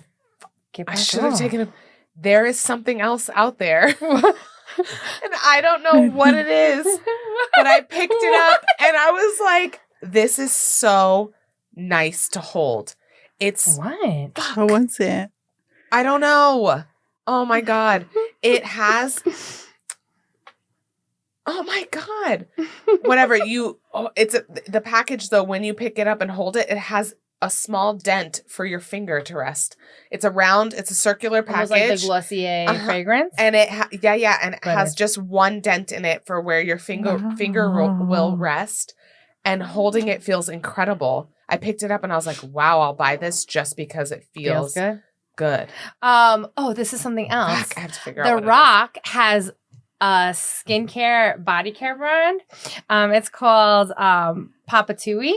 Get I back should have on. taken a. There is something else out there. And I don't know what it is, but I picked it up and I was like, this is so nice to hold. It's What? How was it? I don't know. Oh my God. It has oh my God. Whatever the package though, when you pick it up and hold it, it has a small dent for your finger to rest. It's a circular package. Almost like the Glossier fragrance. And it and it has just one dent in it for where your finger will rest. And holding it feels incredible. I picked it up and I was like, wow, I'll buy this just because it feels good. This is something else. Fuck, I have to figure out The Rock has a skincare body care brand. It's called Papa Tui.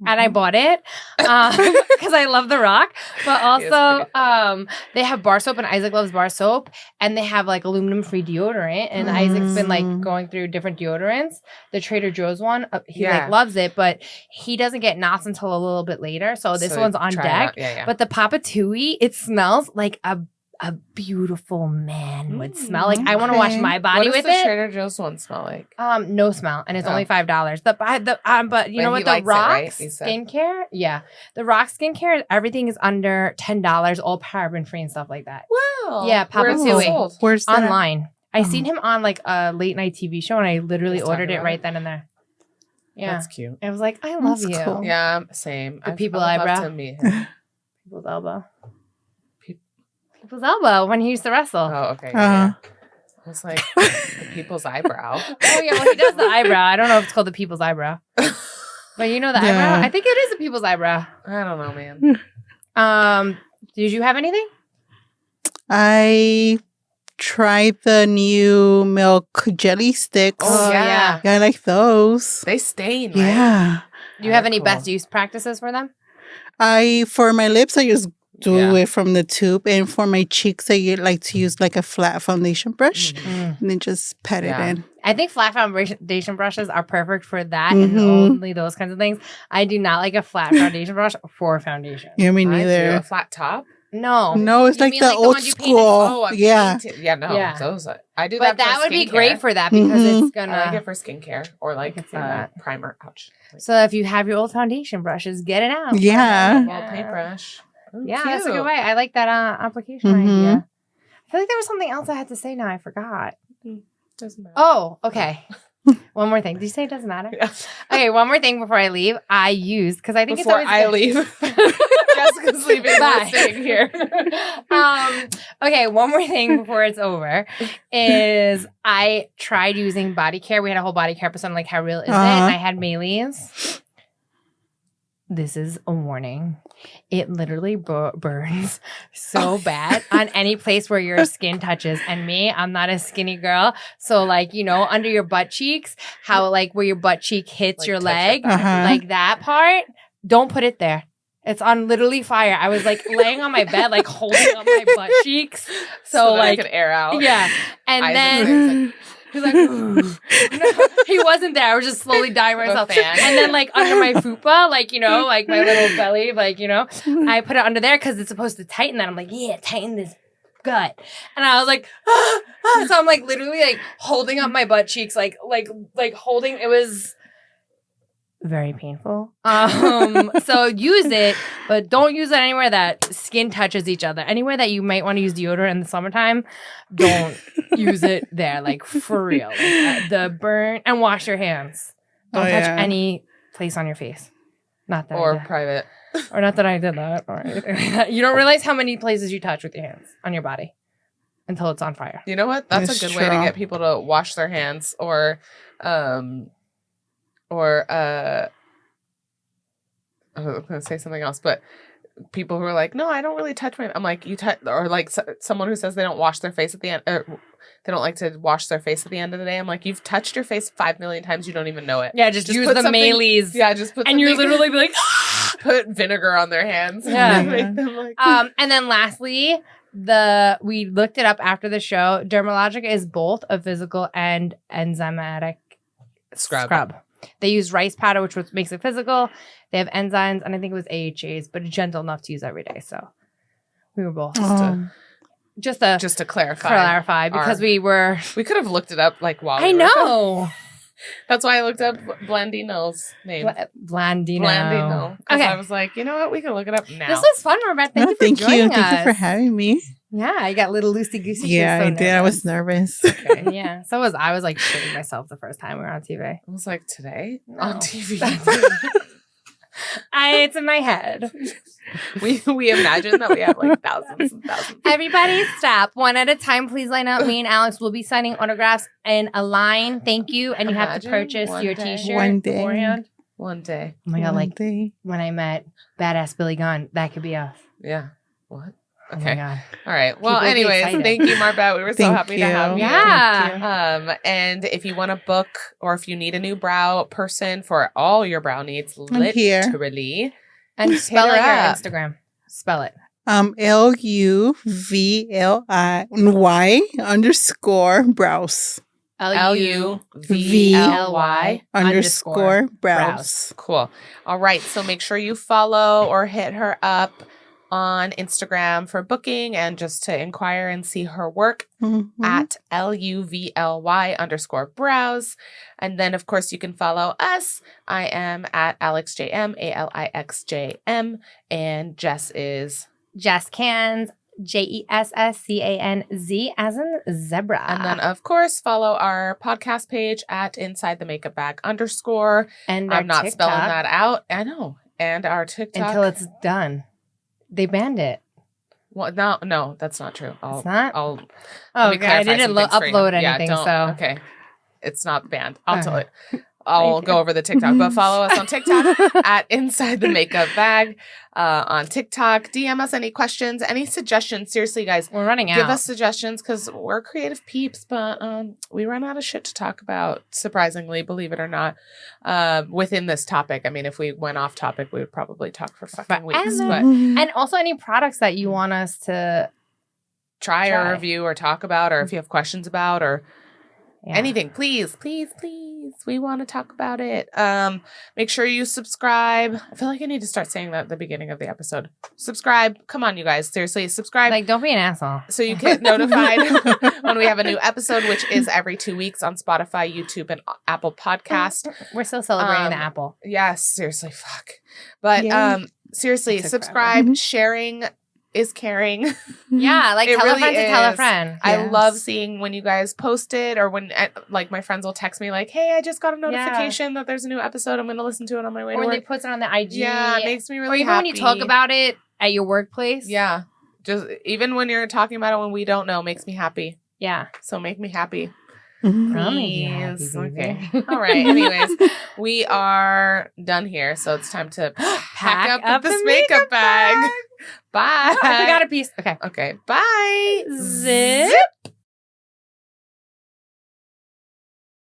And I bought it because I love The Rock. But also, they have bar soap, and Isaac loves bar soap. And they have like aluminum-free deodorant. And Isaac's been like going through different deodorants. The Trader Joe's one, he like loves it, but he doesn't get knots until a little bit later. So this one's on deck. But the Papa Tui, it smells like a beautiful man would smell. Like I want to wash my body with it. What does the Trader Joe's one smell like? No smell, and it's only $5. But you know what? The Rock skincare, the Rock skincare, everything is under $10, all paraben free and stuff like that. Wow. Yeah, Papa Tui. Where's that? Online. I seen him on like a late night TV show, and I literally ordered it right then and there. Yeah, that's cute. I was like, I love you. Cool. Yeah, same. The people eyebrow. To meet him. People's elbow. People's elbow when he used to wrestle. Oh, okay. Yeah. I was like, the people's eyebrow. Oh, yeah. Well, he does the eyebrow. I don't know if it's called the people's eyebrow. But you know the eyebrow? I think it is the people's eyebrow. I don't know, man. Did you have anything? I tried the new milk jelly sticks. Oh, yeah. Yeah, I like those. They stain, right? Yeah. Do you have any best use practices for them? For my lips, I just do it from the tube. And for my cheeks, I like to use like a flat foundation brush and then just pat it in. I think flat foundation brushes are perfect for that and only those kinds of things. I do not like a flat foundation brush for foundation. Yeah, me neither. A flat top? No. No, it's like the old school. Yeah, those. I do that. But that would be great for that because it's gonna. I like it for skincare or like primer. Ouch. So if you have your old foundation brushes, get it out. Yeah. Well, paintbrush. Yeah, that's a good way. I like that application idea. I feel like there was something else I had to say now. I forgot. Doesn't matter. Oh, okay. One more thing. Did you say it doesn't matter? Yeah. Okay, one more thing before I leave. I used, because I think before it's always... I leave. Jessica's leaving. Bye. Sitting here. Okay, one more thing before it's over is I tried using body care. We had a whole body care episode on like how real is it? And I had Maylee's. This is a warning. It literally burns so bad on any place where your skin touches. And me, I'm not a skinny girl. So like, you know, under your butt cheeks, how like where your butt cheek hits like your leg, like that part, don't put it there. It's on literally fire. I was like laying on my bed, like holding up my butt cheeks. So like, I could air out. Yeah. And then... He's like, no, he wasn't there. I was just slowly dying myself. And then, like, under my fupa, like, you know, like my little belly, like, you know, I put it under there because it's supposed to tighten that. I'm like, yeah, tighten this gut. And I was like, So I'm, like, literally, like, holding up my butt cheeks, like holding, it was very painful. So use it, but don't use it anywhere that skin touches each other. Anywhere that you might want to use deodorant in the summertime, don't use it there. Like for real, like, the burn and wash your hands. Don't touch any place on your face. Not that or private, or not that I did that. Or anything like that. You don't realize how many places you touch with your hands on your body until it's on fire. You know what? That's a good way to get people to wash their hands or I was going to say something else, but people who are like, no, I don't really touch my, I'm like, you touch, or like someone who says they don't wash their face at the end, or they don't like to wash their face at the end of the day. I'm like, you've touched your face 5 million times. You don't even know it. Yeah. Just use the Maylee's. Yeah. Just put and you're literally be like, put vinegar on their hands. Yeah. And make them like, and then lastly, we looked it up after the show. Dermalogica is both a physical and enzymatic scrub. They use rice powder, which makes it physical. They have enzymes, and I think it was AHAs, but it's gentle enough to use every day. So we were both. Just to clarify because we could have looked it up like while I we were know. That's why I looked up Blandino's name. Blandino. Because Okay. I was like, you know what? We can look it up now. This was fun, Marbett. Thank you for joining us. Thank you for having me. Yeah, I got a little loosey-goosey. Yeah, I did. I was nervous. Okay. Yeah, so was I. I was like shitting myself the first time we were on TV. I was like, today? No. On TV? It's in my head. We imagine that we have like thousands and thousands. Everybody stop. One at a time. Please line up. Me and Alex will be signing autographs in a line. Thank you. And you have to purchase your t-shirt One day. beforehand. One day. Oh my God, One day. when I met Badass Billy Gunn, that could be us. Yeah. What? Oh my Okay. God. All right. Well, People will be anyways, excited. thank you, Marbett. We were so Thank happy you. to have you. Yeah. And if you want to book or if you need a new brow person for all your brow needs, here. literally. And Hit spell her it your up. Instagram. Spell it. LUVLI_brows. LUVLY_brows. Cool. All right. So make sure you follow or hit her up on Instagram for booking and just to inquire and see her work at LUVLY_brows. And then, of course, you can follow us. I am at AlixJM, ALIXJM, and Jess is Jess Cans, JESSCANZ as in zebra. And then, of course, follow our podcast page at Inside the Makeup Bag _. And I'm not TikTok, spelling that out. I know. And our TikTok. until it's done. They banned it. Well, no, that's not true. It's not? I'll Oh, let me okay. I clarify didn't some things for you. upload Yeah, anything, don't- so. Okay. It's not banned. I'll tell Okay. it. I'll Thank go you. over the TikTok, but follow us on TikTok at Inside the Makeup Bag on TikTok. DM us any questions, any suggestions. Seriously, guys, We're running out. give us suggestions because we're creative peeps, but we run out of shit to talk about, surprisingly, believe it or not, within this topic. I mean, if we went off topic, we would probably talk for fucking weeks, but And also any products that you want us to try or review or talk about, or if you have questions about or yeah. anything, please. We want to talk about it. Make sure you subscribe. I feel like I need to start saying that at the beginning of the episode. Subscribe. Come on, you guys. Seriously, subscribe. Like, don't be an asshole. So you get notified when we have a new episode, which is every 2 weeks on Spotify, YouTube, and Apple Podcast. We're still celebrating the apple. Yes, seriously, fuck. But Yay. seriously, It took subscribe. Sharing is caring. Yeah, like It tell a really friend to tell a is. friend. I Yes. love seeing when you guys post it, or when like my friends will text me like, "Hey, I just got a notification that there's a new episode. I'm going to listen to it on my way Or to when they work." post it on the IG. Yeah, it makes me really or even happy. when you talk about it at your workplace. Yeah, just even when you're talking about it when we don't know, makes me happy. Yeah. So make me happy. I'll make you happy, Please. baby. Okay. All right. Anyways, we are done here, so it's time to pack up this makeup bag. Bye. I forgot a piece. Okay. Okay. Bye. Zip.